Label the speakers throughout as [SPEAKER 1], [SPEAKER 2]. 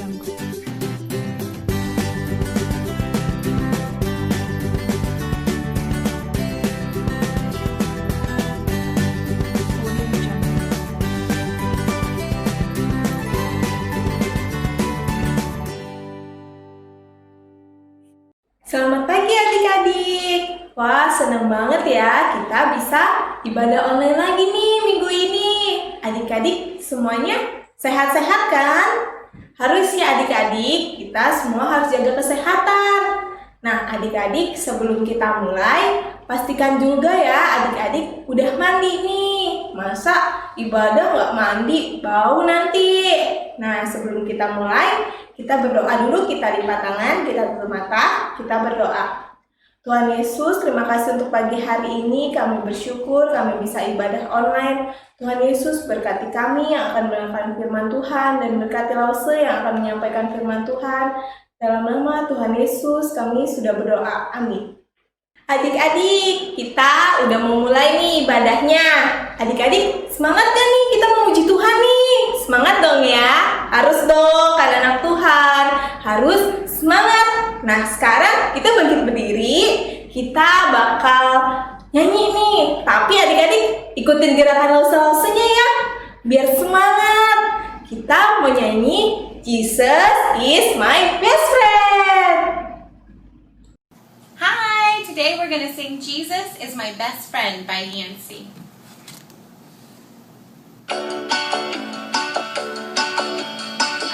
[SPEAKER 1] Jungle. Audio Jungle.
[SPEAKER 2] Selamat pagi adik-adik. Wah, senang banget ya kita bisa ibadah online lagi nih minggu ini. Adik-adik semuanya sehat-sehat kan? Harus ya adik-adik, kita semua harus jaga kesehatan. Nah, adik-adik sebelum kita mulai, pastikan juga ya adik-adik udah mandi nih. Masa ibadah nggak mandi, bau nanti. Nah, sebelum kita mulai, kita berdoa dulu, kita lipat tangan, kita tutup mata, kita berdoa. Tuhan Yesus, terima kasih untuk pagi hari ini. Kami bersyukur kami bisa ibadah online. Tuhan Yesus, berkati kami yang akan mendengarkan firman Tuhan dan berkati Lause yang akan menyampaikan firman Tuhan. Dalam nama Tuhan Yesus, kami sudah berdoa. Amin. Adik-adik, kita udah mau mulai nih ibadahnya. Adik-adik, semangat kan nih kita mau puji Tuhan nih? Semangat dong ya. Harus dong, kan anak Tuhan. Harus semangat. Nah, sekarang kita bangkit berdiri. Kita bakal nyanyi nih. Tapi adik-adik ikutin gerakan lause-lausenya ya. Biar semangat. Kita mau nyanyi Jesus is my best friend.
[SPEAKER 3] Hi! Today we're going to sing Jesus is My Best Friend by Yancy.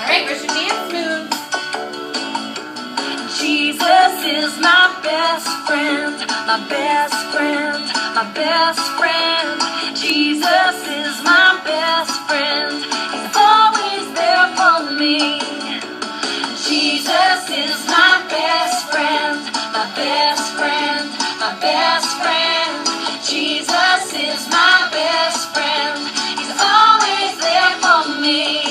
[SPEAKER 3] Alright, where's your dance moves?
[SPEAKER 4] Jesus is my best friend, my best friend, my best friend. Jesus is my best friend. He's always there for me. Jesus is my best friend, my best friend, my best friend. Jesus is my best friend. He's always there for me.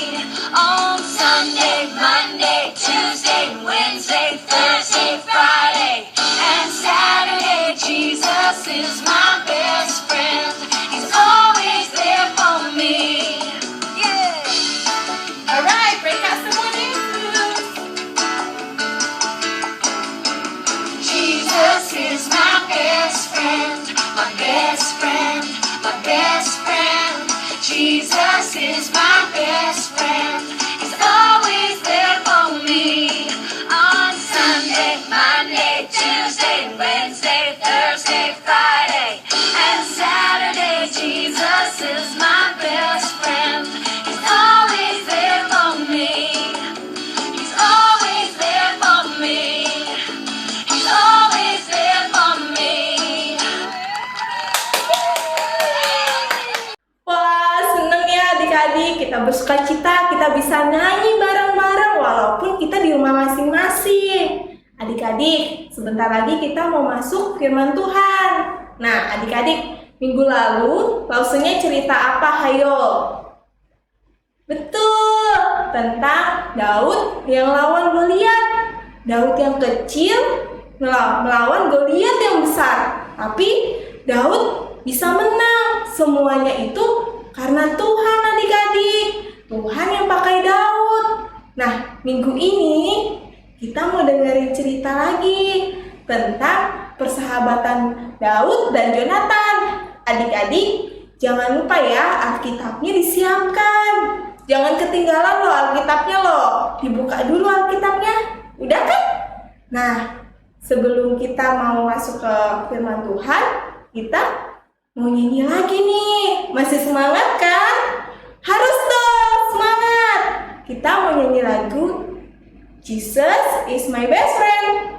[SPEAKER 4] On Sunday, Monday, Tuesday, Wednesday, Thursday, Friday, and Saturday. Jesus is my best friend. He's always there for me. Yeah.
[SPEAKER 3] Alright, break out some more dance moves.
[SPEAKER 4] Jesus is my best friend, my best friend, my best friend. Jesus is my best friend. He's always there for me. On Sunday, Monday, Tuesday, Wednesday, Thursday, Friday, and Saturday. Jesus is my best friend. He's always there for me. He's always there for me. He's always there for me.
[SPEAKER 2] Wah, seneng ya adik-adik. Kita bersukacita, kita bisa nyanyi bareng-bareng walaupun kita di rumah masing-masing. Adik-adik, sebentar lagi kita mau masuk firman Tuhan. Nah, adik-adik, minggu lalu lausenya cerita apa? Hayo. Betul, tentang Daud yang lawan Goliat. Daud yang kecil melawan Goliat yang besar. Tapi Daud bisa menang. Semuanya itu karena Tuhan adik-adik. Tuhan yang pakai Daud. Nah, minggu ini kita mau dengerin cerita lagi tentang persahabatan Daud dan Jonatan. Adik-adik, jangan lupa ya Alkitabnya disiapkan. Jangan ketinggalan loh Alkitabnya loh. Dibuka dulu Alkitabnya. Udah kan? Nah, sebelum kita mau masuk ke firman Tuhan, kita mau nyanyi lagi nih. Masih semangat kan? Harus dong semangat. Kita mau nyanyi lagu Jesus is my best friend.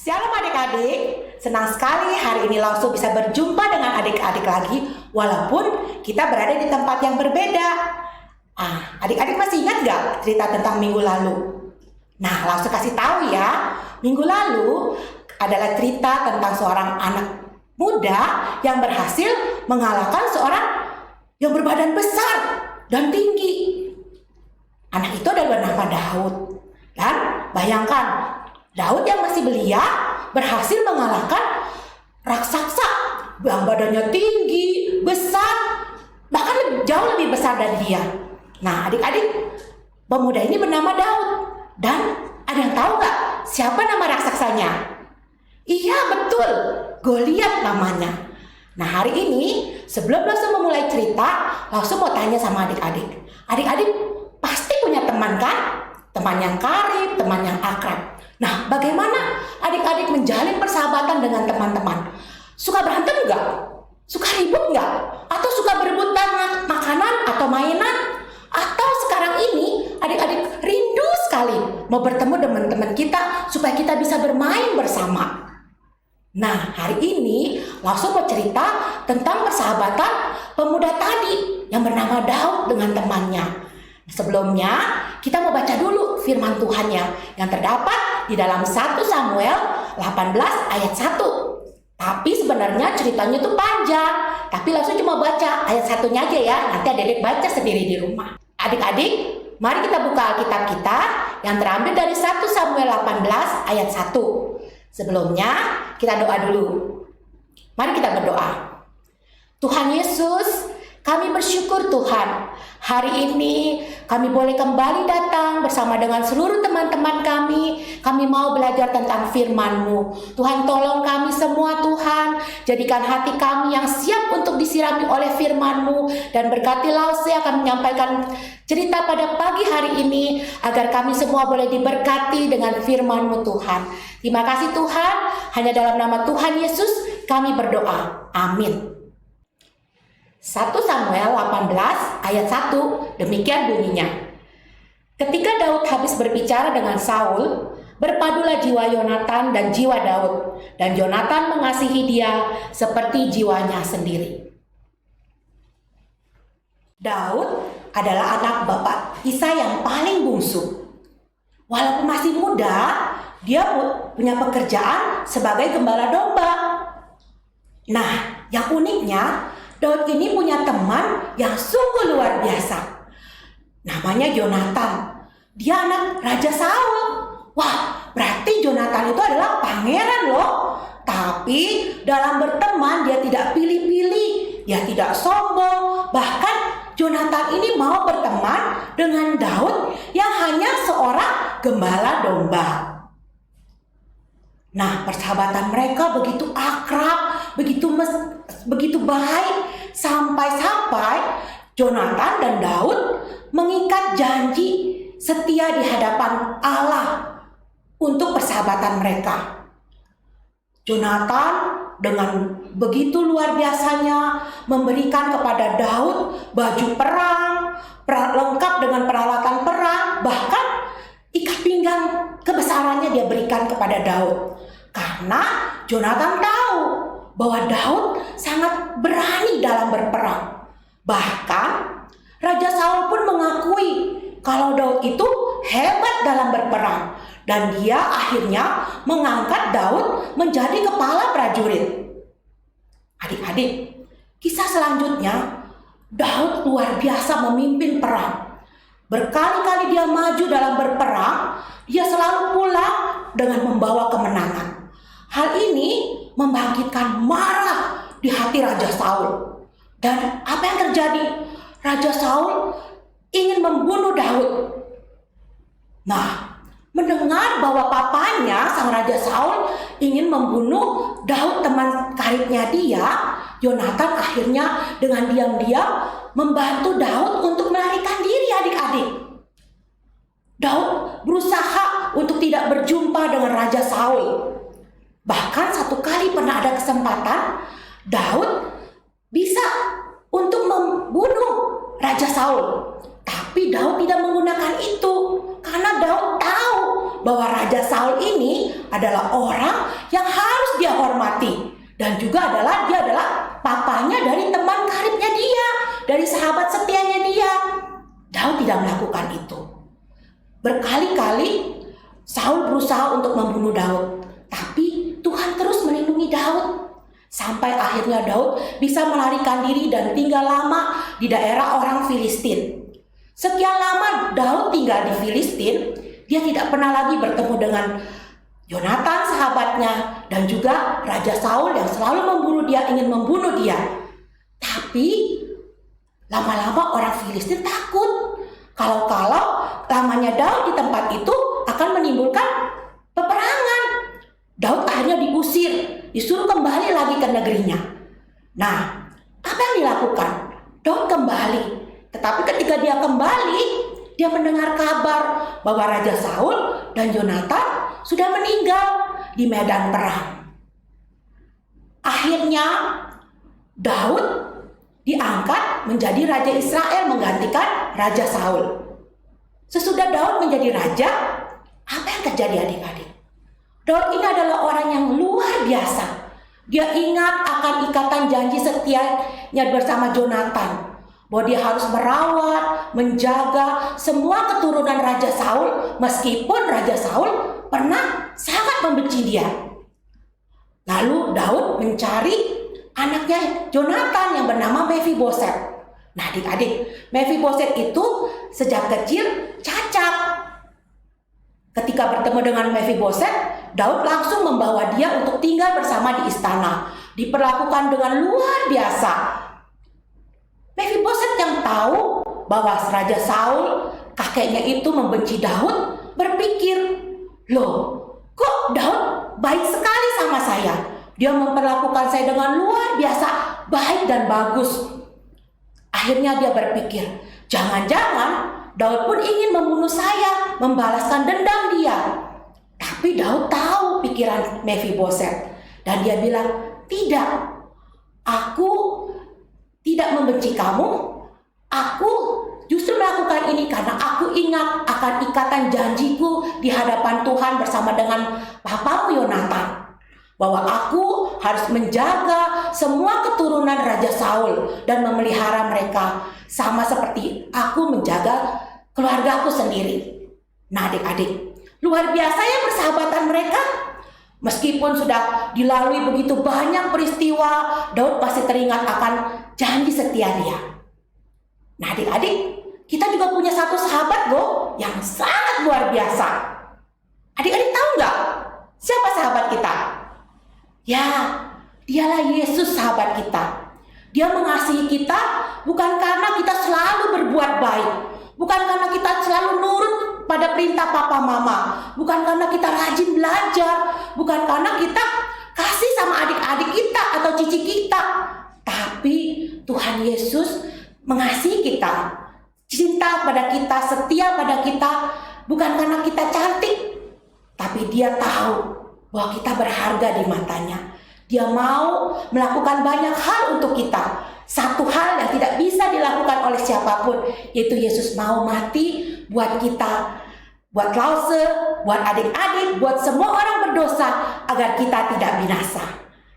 [SPEAKER 5] Shalom adik-adik, senang sekali hari ini langsung bisa berjumpa dengan adik-adik lagi walaupun kita berada di tempat yang berbeda. Adik-adik masih ingat gak cerita tentang minggu lalu? Nah, langsung kasih tahu ya. Minggu lalu adalah cerita tentang seorang anak muda yang berhasil mengalahkan seorang yang berbadan besar dan tinggi. Anak itu adalah bernama Daud. Dan bayangkan, Daud yang masih belia berhasil mengalahkan raksasa yang badannya tinggi, besar, bahkan jauh lebih besar dari dia. Nah, adik-adik, pemuda ini bernama Daud. Dan ada yang tahu nggak siapa nama raksasanya? Iya, betul, Goliat namanya. Nah, hari ini sebelum langsung memulai cerita, langsung mau tanya sama adik-adik. Adik-adik pasti punya teman kan? Teman yang karib, teman yang akrab. Nah, bagaimana adik-adik menjalin persahabatan dengan teman-teman? Suka berantem nggak? Suka ribut nggak? Atau suka berebut makanan atau mainan? Atau sekarang ini adik-adik rindu sekali mau bertemu dengan teman kita supaya kita bisa bermain bersama. Nah, hari ini langsung mau cerita tentang persahabatan pemuda tadi yang bernama Daud dengan temannya. Sebelumnya, kita mau baca dulu firman Tuhannya yang terdapat di dalam 1 Samuel 18 ayat 1. Tapi sebenarnya ceritanya itu panjang. Tapi langsung cuma baca ayat 1-nya aja ya. Nanti adik-adik baca sendiri di rumah. Adik-adik, mari kita buka Alkitab kita yang terambil dari 1 Samuel 18 ayat 1. Sebelumnya, kita doa dulu. Mari kita berdoa. Tuhan Yesus, kami bersyukur Tuhan. Hari ini kami boleh kembali datang bersama dengan seluruh teman-teman kami. Kami mau belajar tentang firman-Mu. Tuhan, tolong kami semua Tuhan. Jadikan hati kami yang siap untuk disirami oleh firman-Mu. Dan berkatilah saya akan menyampaikan cerita pada pagi hari ini. Agar kami semua boleh diberkati dengan firman-Mu Tuhan. Terima kasih Tuhan. Hanya dalam nama Tuhan Yesus kami berdoa. Amin. 1 Samuel 18 ayat 1 demikian bunyinya. Ketika Daud habis berbicara dengan Saul, berpadulah jiwa Yonatan dan jiwa Daud, dan Yonatan mengasihi dia seperti jiwanya sendiri. Daud adalah anak bapak Isai yang paling bungsu. Walaupun masih muda, dia punya pekerjaan sebagai gembala domba. Nah, yang uniknya Daud ini punya teman yang sungguh luar biasa. Namanya Yonatan. Dia anak Raja Saul. Wah, berarti Yonatan itu adalah pangeran loh. Tapi dalam berteman dia tidak pilih-pilih. Dia tidak sombong. Bahkan Yonatan ini mau berteman dengan Daud yang hanya seorang gembala domba. Nah, persahabatan mereka begitu akrab, begitu baik, sampai-sampai Yonatan dan Daud mengikat janji setia di hadapan Allah untuk persahabatan mereka. Yonatan dengan begitu luar biasanya memberikan kepada Daud baju perang, lengkap dengan peralatan perang, bahkan ikat pinggang kebesarannya dia berikan kepada Daud. Karena Yonatan tahu bahwa Daud sangat berani dalam berperang. Bahkan Raja Saul pun mengakui kalau Daud itu hebat dalam berperang. Dan dia akhirnya mengangkat Daud menjadi kepala prajurit. Adik-adik, kisah selanjutnya Daud luar biasa memimpin perang. Berkali-kali dia maju dalam berperang, dia selalu pulang dengan membawa kemenangan. Hal ini membangkitkan marah di hati Raja Saul. Dan apa yang terjadi? Raja Saul ingin membunuh Daud. Nah, mendengar bahwa papanya, sang Raja Saul, ingin membunuh Daud teman karibnya dia, Yonatan akhirnya dengan diam-diam membantu Daud untuk melarikan diri adik-adik. Daud berusaha untuk tidak berjumpa dengan Raja Saul. Bahkan satu kali pernah ada kesempatan Daud bisa untuk membunuh Raja Saul. Tapi Daud tidak menggunakan itu karena Daud tahu bahwa Raja Saul ini adalah orang yang harus dia hormati. Dan juga dia adalah papanya dari teman karibnya dia, dari sahabat setianya dia. Daud tidak melakukan itu. Berkali-kali Saul berusaha untuk membunuh Daud, tapi Tuhan terus melindungi Daud. Sampai akhirnya Daud bisa melarikan diri dan tinggal lama di daerah orang Filistin. Sekian lama Daud tinggal di Filistin, dia tidak pernah lagi bertemu dengan Yonatan sahabatnya dan juga Raja Saul yang selalu ingin membunuh dia. Tapi lama-lama orang Filistin takut kalau lamanya Daud di tempat itu akan menimbulkan peperangan. Daud akhirnya diusir, disuruh kembali lagi ke negerinya. Nah, apa yang dilakukan? Daud kembali. Tetapi ketika dia kembali, dia mendengar kabar bahwa Raja Saul dan Yonatan sudah meninggal di medan perang. Akhirnya Daud diangkat menjadi Raja Israel menggantikan Raja Saul. Sesudah Daud menjadi raja, apa yang terjadi adik-adik? Daud ini adalah orang yang luar biasa. Dia ingat akan ikatan janji setianya bersama Yonatan, bahwa dia harus merawat, menjaga semua keturunan Raja Saul, meskipun Raja Saul pernah sangat membenci dia. Lalu Daud mencari anaknya Yonatan yang bernama Mephiboset. Nah adik-adik, Mephiboset itu sejak kecil cacat. Ketika bertemu dengan Mephiboset, Daud langsung membawa dia untuk tinggal bersama di istana. Diperlakukan dengan luar biasa. Mephiboset yang tahu bahwa Raja Saul, kakeknya itu membenci Daud, berpikir, loh, kok Daud baik sekali sama saya? Dia memperlakukan saya dengan luar biasa baik dan bagus. Akhirnya dia berpikir, jangan-jangan Daud pun ingin membunuh saya, membalaskan dendam dia. Tapi Daud tahu pikiran Mephiboset, dan dia bilang, tidak, aku tidak membenci kamu. Aku justru melakukan ini karena aku ingat akan ikatan janjiku di hadapan Tuhan bersama dengan papamu Yonatan, bahwa aku harus menjaga semua keturunan Raja Saul dan memelihara mereka sama seperti aku menjaga keluargaku sendiri. Nah adik-adik, luar biasa ya persahabatan mereka. Meskipun sudah dilalui begitu banyak peristiwa, Daud pasti teringat akan janji setia dia. Nah adik-adik, kita juga punya satu sahabat loh yang sangat luar biasa. Adik-adik tahu nggak siapa sahabat kita? Ya, dialah Yesus sahabat kita. Dia mengasihi kita bukan karena kita selalu berbuat baik, bukan karena kita selalu nurut pada perintah papa mama, bukan karena kita rajin belajar, bukan karena kita kasih sama adik-adik kita atau cici kita. Tapi Tuhan Yesus mengasihi kita, cinta pada kita, setia pada kita, bukan karena kita cantik, tapi dia tahu bahwa kita berharga di matanya. Dia mau melakukan banyak hal untuk kita. Satu hal yang tidak bisa dilakukan oleh siapapun, yaitu Yesus mau mati buat kita, buat Lause, buat adik-adik, buat semua orang berdosa, agar kita tidak binasa.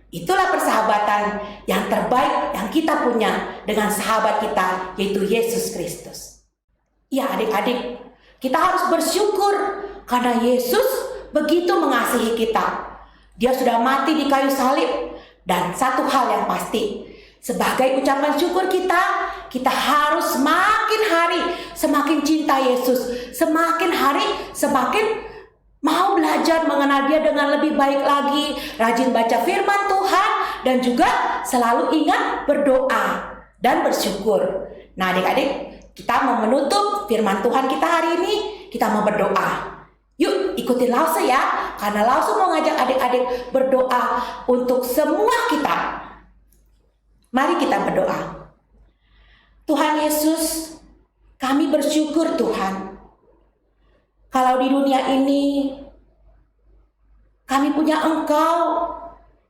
[SPEAKER 5] Itulah persahabatan yang terbaik yang kita punya dengan sahabat kita, yaitu Yesus Kristus. Ya adik-adik, kita harus bersyukur karena Yesus begitu mengasihi kita. Dia sudah mati di kayu salib. Dan satu hal yang pasti, sebagai ucapan syukur kita harus semakin hari semakin cinta Yesus, semakin hari semakin mau belajar mengenal dia dengan lebih baik lagi, rajin baca firman Tuhan, dan juga selalu ingat berdoa dan bersyukur. Nah adik-adik, kita mau menutup firman Tuhan kita hari ini, kita mau berdoa. Yuk ikuti Lause ya, karena Lause mau ngajak adik-adik berdoa untuk semua kita. Mari kita berdoa. Tuhan Yesus, kami bersyukur Tuhan, kalau di dunia ini kami punya Engkau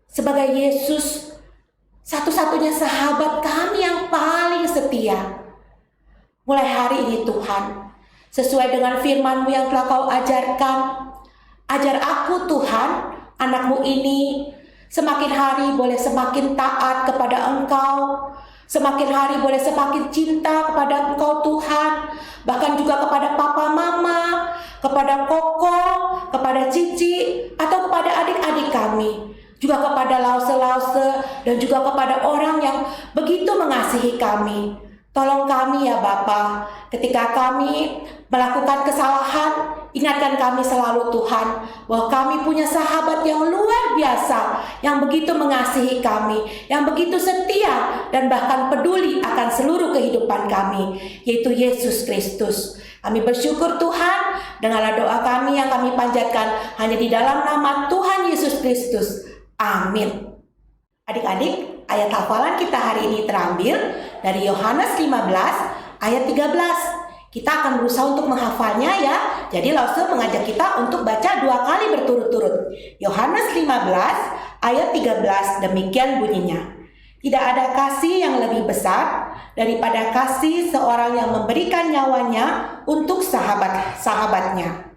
[SPEAKER 5] sebagai Yesus, satu-satunya sahabat kami yang paling setia. Mulai hari ini Tuhan, sesuai dengan firman-Mu yang telah Kau ajarkan, Ajar aku Tuhan, anakmu ini semakin hari boleh semakin taat kepada Engkau, semakin hari boleh semakin cinta kepada Engkau Tuhan, bahkan juga kepada papa mama, kepada koko, kepada cici, atau kepada adik-adik kami, juga kepada lause-lause, dan juga kepada orang yang begitu mengasihi kami. Tolong kami ya Bapa, ketika kami melakukan kesalahan, ingatkan kami selalu Tuhan, bahwa kami punya sahabat yang luar biasa, yang begitu mengasihi kami, yang begitu setia, dan bahkan peduli akan seluruh kehidupan kami, yaitu Yesus Kristus. Kami bersyukur Tuhan, dengarlah doa kami yang kami panjatkan hanya di dalam nama Tuhan Yesus Kristus. Amin. Adik-adik, ayat hafalan kita hari ini terambil dari Yohanes 15 ayat 13. Kita akan berusaha untuk menghafalnya ya. Jadi Lause mengajak kita untuk baca 2 kali berturut-turut. Yohanes 15 ayat 13, demikian bunyinya. Tidak ada kasih yang lebih besar daripada kasih seorang yang memberikan nyawanya untuk sahabat-sahabatnya.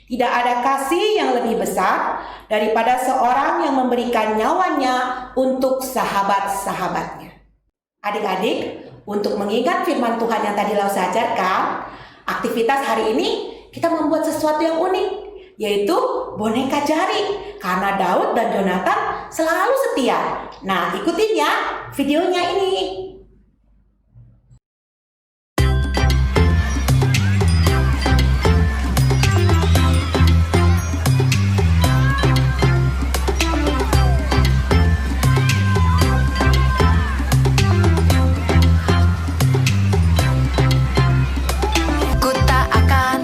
[SPEAKER 5] Tidak ada kasih yang lebih besar daripada seorang yang memberikan nyawanya untuk sahabat-sahabatnya. Adik-adik, untuk mengingat firman Tuhan yang tadi Lause ajarkan, aktivitas hari ini kita membuat sesuatu yang unik, yaitu boneka jari, karena Daud dan Jonathan selalu setia. Nah, ikutin ya videonya ini.
[SPEAKER 4] Ku tak akan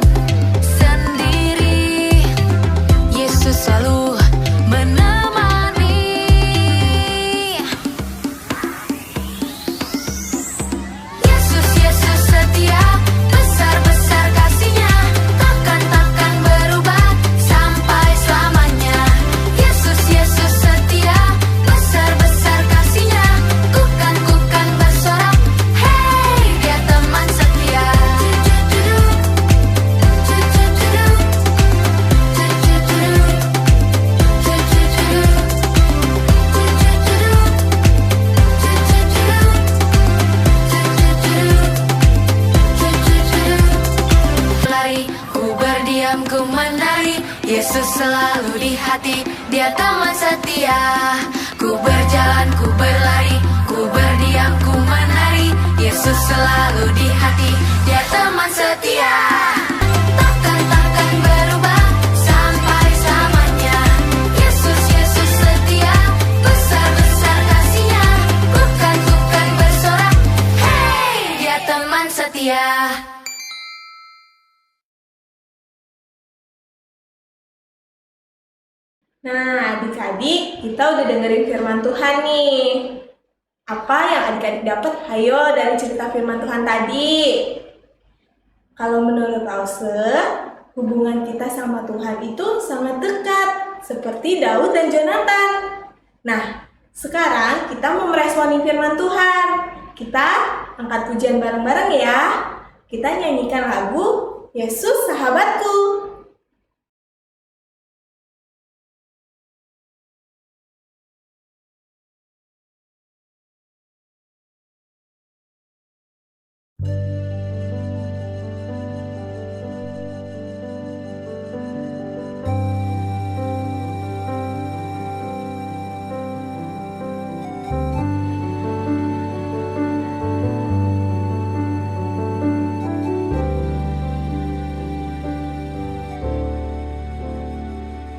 [SPEAKER 4] sendiri, Yesus selalu menemani. Yesus, Yesus setia, besar-besar kasih-Nya, takkan berubah sampai selamanya. Yesus, Yesus setia, besar-besar kasih-Nya, kukan bersorak, hey, Dia teman setia. Lari, ku berdiam, ku menari, Yesus selalu di hati, Dia teman setia. Ku berjalan, ku berlari, ku berdiam, ku menari, Yesus selalu di hati, Dia teman setia. Takkan berubah sampai selamanya. Yesus, Yesus setia, besar-besar kasih-Nya, bukan bersorak, hey, Dia teman setia.
[SPEAKER 2] Nah, adik-adik, kita udah dengerin firman Tuhan nih. Apa yang adik-adik dapat? Hayo dari cerita firman Tuhan tadi. Kalau menurut Lause, hubungan kita sama Tuhan itu sangat dekat, seperti Daud dan Jonathan. Nah, sekarang kita mau meresponi firman Tuhan. Kita angkat pujian bareng-bareng ya. Kita nyanyikan lagu Yesus Sahabatku.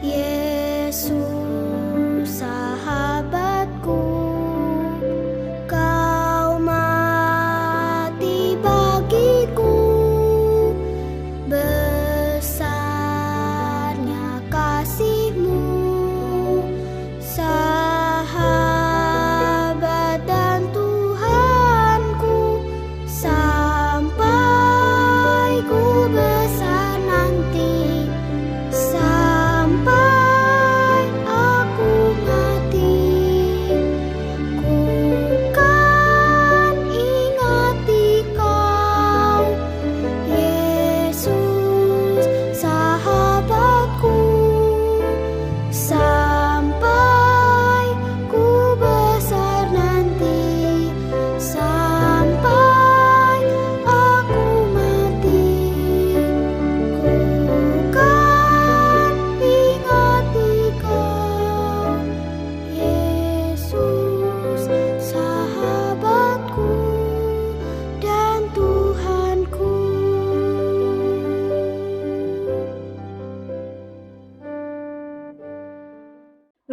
[SPEAKER 6] Yesus sahabatku, Kau mati bagiku, besarnya kasih-Mu, sahabat dan Tuhanku, sampai ku besar nanti, sampai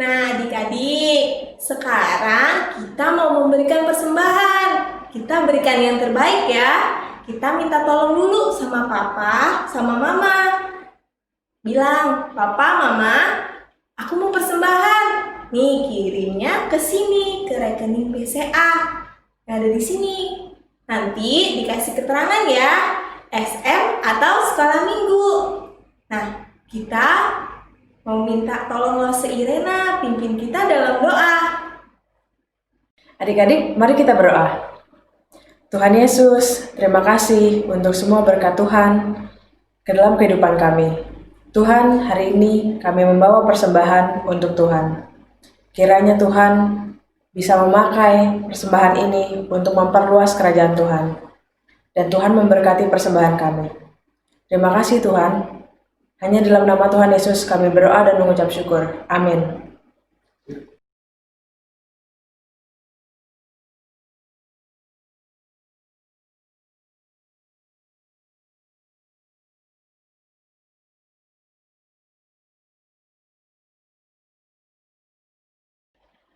[SPEAKER 2] Nah, adik-adik, sekarang kita mau memberikan persembahan. Kita berikan yang terbaik ya. Kita minta tolong dulu sama papa, sama mama. Bilang, papa, mama, aku mau persembahan. Nih, kirimnya ke sini, ke rekening BCA yang ada di sini. Nanti dikasih keterangan ya, SM atau sekolah minggu. Nah, kita mau minta tolong Lose Irena pimpin kita dalam doa.
[SPEAKER 1] Adik-adik, mari kita berdoa. Tuhan Yesus, terima kasih untuk semua berkat Tuhan ke dalam kehidupan kami. Tuhan, hari ini kami membawa persembahan untuk Tuhan. Kiranya Tuhan bisa memakai persembahan ini untuk memperluas kerajaan Tuhan. Dan Tuhan memberkati persembahan kami. Terima kasih Tuhan. Hanya dalam nama Tuhan Yesus kami berdoa dan mengucap syukur. Amin.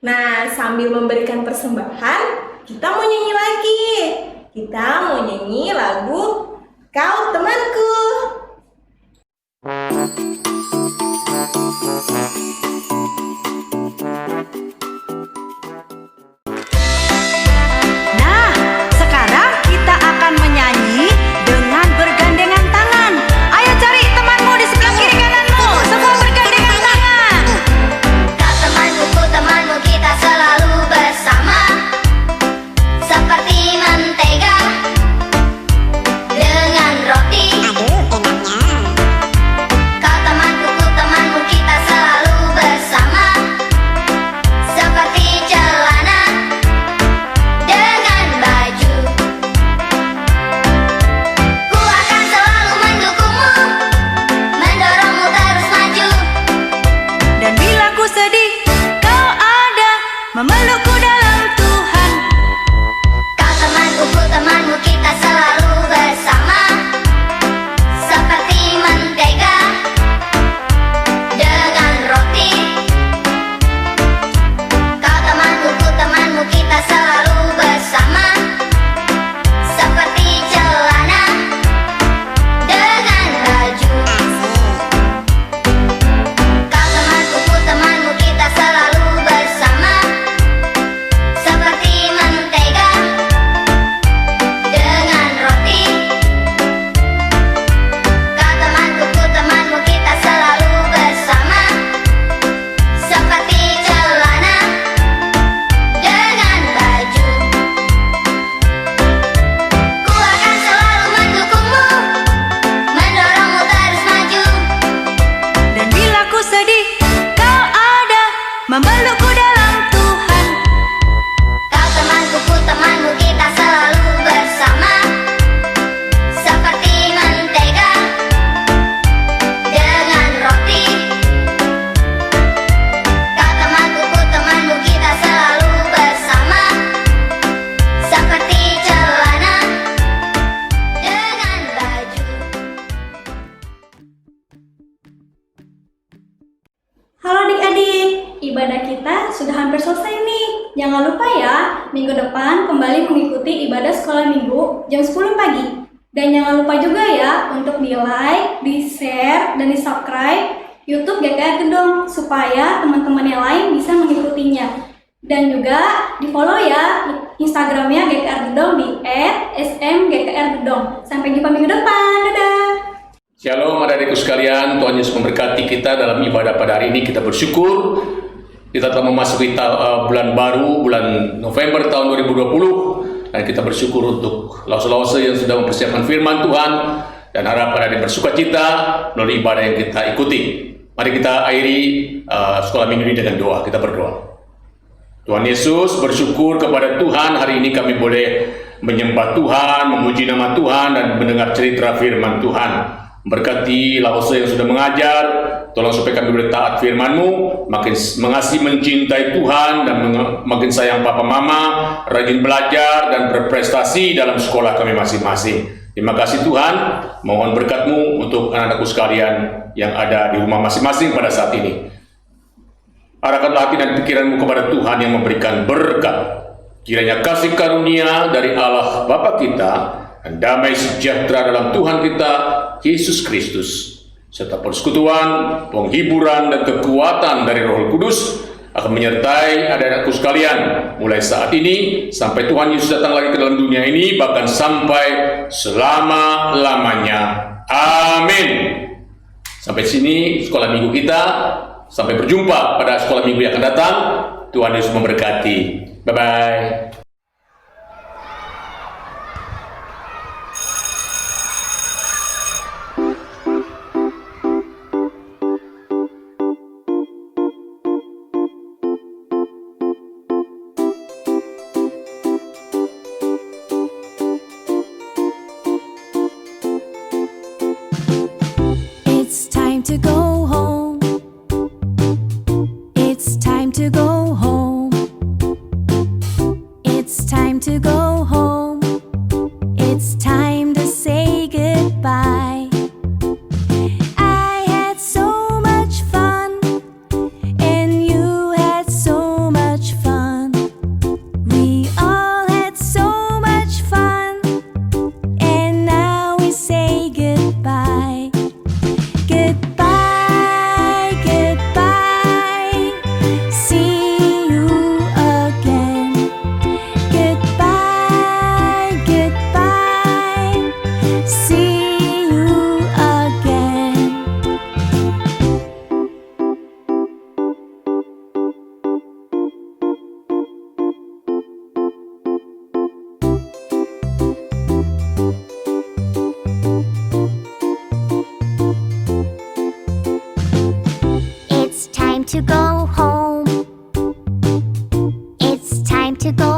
[SPEAKER 2] Nah, sambil memberikan persembahan, kita mau nyanyi lagi. Kita mau nyanyi lagu Kau Temanku.
[SPEAKER 4] Nah, sekarang kita akan menyanyi dengan bergandengan tangan. Ayo cari temanmu di sebelah kiri kananmu. Semua bergandengan tangan.
[SPEAKER 6] Kau temanku, ku temanmu, kita selalu bersama, seperti mentega dengan roti. Kau temanku, ku temanmu, kita selalu bersama, seperti celana dengan baju. Ku akan selalu mendukungmu, mendorongmu terus maju.
[SPEAKER 4] Dan bila ku sedih, kau ada memelukku dalam Tuhan.
[SPEAKER 6] Kau temanku, ku temanmu, kita selalu bersama, seperti mentega dengan roti. Kau temanku, ku temanmu, kita selalu bersama, seperti celana dengan baju. Kau temanku, ku temanmu, kita selalu bersama, seperti mentega dengan roti. Kau temanku, ku temanmu, kita selalu bersama, seperti celana dengan baju. Ku akan selalu mendukungmu, mendorongmu terus maju.
[SPEAKER 4] Dan bila ku sedih, kau ada memelukku dalam Tuhan.
[SPEAKER 6] Kau temanku, ku temanmu, kita selalu bersama, seperti mentega dengan roti. Kau temanku, ku temanmu, kita selalu bersama, seperti celana dengan baju.
[SPEAKER 7] Halo adik-adik, ibadah kita sudah hampir selesai nih. Jangan lupa ya, minggu depan kembali mengikuti ibadah sekolah minggu jam 10 pagi. Dan jangan lupa juga ya untuk di-like, di-share, dan di-subscribe YouTube GKR Gedong supaya teman-teman yang lain bisa mengikutinya. Dan juga di-follow ya Instagramnya GKR Gedong di @smgkrgedong. Sampai jumpa minggu depan, dadah!
[SPEAKER 8] Shalom adik-adikku sekalian, Tuhan Yesus memberkati kita dalam ibadah pada hari ini. Kita bersyukur kita telah memasuki bulan baru, bulan November tahun 2020, dan kita bersyukur untuk lause-lause yang sudah mempersiapkan firman Tuhan dan harap adik bersuka cita melalui ibadah yang kita ikuti. Mari kita akhiri sekolah minggu ini dengan doa. Kita berdoa. Tuhan Yesus, bersyukur kepada Tuhan hari ini kami boleh menyembah Tuhan, memuji nama Tuhan, dan mendengar cerita firman Tuhan. Berkati lause yang sudah mengajar, tolong supaya kami boleh taat firman-Mu, makin mengasihi mencintai Tuhan, dan makin sayang papa mama, rajin belajar dan berprestasi dalam sekolah kami masing-masing. Terima kasih Tuhan, mohon berkat-Mu untuk anak-anakku sekalian yang ada di rumah masing-masing pada saat ini. Arahkanlah hati dan pikiranmu kepada Tuhan yang memberikan berkat. Kiranya kasih karunia dari Allah Bapa kita dan damai sejahtera dalam Tuhan kita, Yesus Kristus, serta persekutuan, penghiburan, dan kekuatan dari Roh Kudus akan menyertai adik-adikku sekalian mulai saat ini sampai Tuhan Yesus datang lagi ke dalam dunia ini, bahkan sampai selama-lamanya. Amin. Sampai sini sekolah minggu kita. Sampai berjumpa pada sekolah minggu yang akan datang. Tuhan Yesus memberkati. Bye-bye.
[SPEAKER 4] It's time to go home. It's time to go home. It's time to go home. It's time to say goodbye. I had so much fun, and you had so much fun. We all had so much fun, and now we say goodbye. Goodbye, goodbye. See you again. Goodbye, goodbye. See you again.
[SPEAKER 6] It's time to go home. It's time to go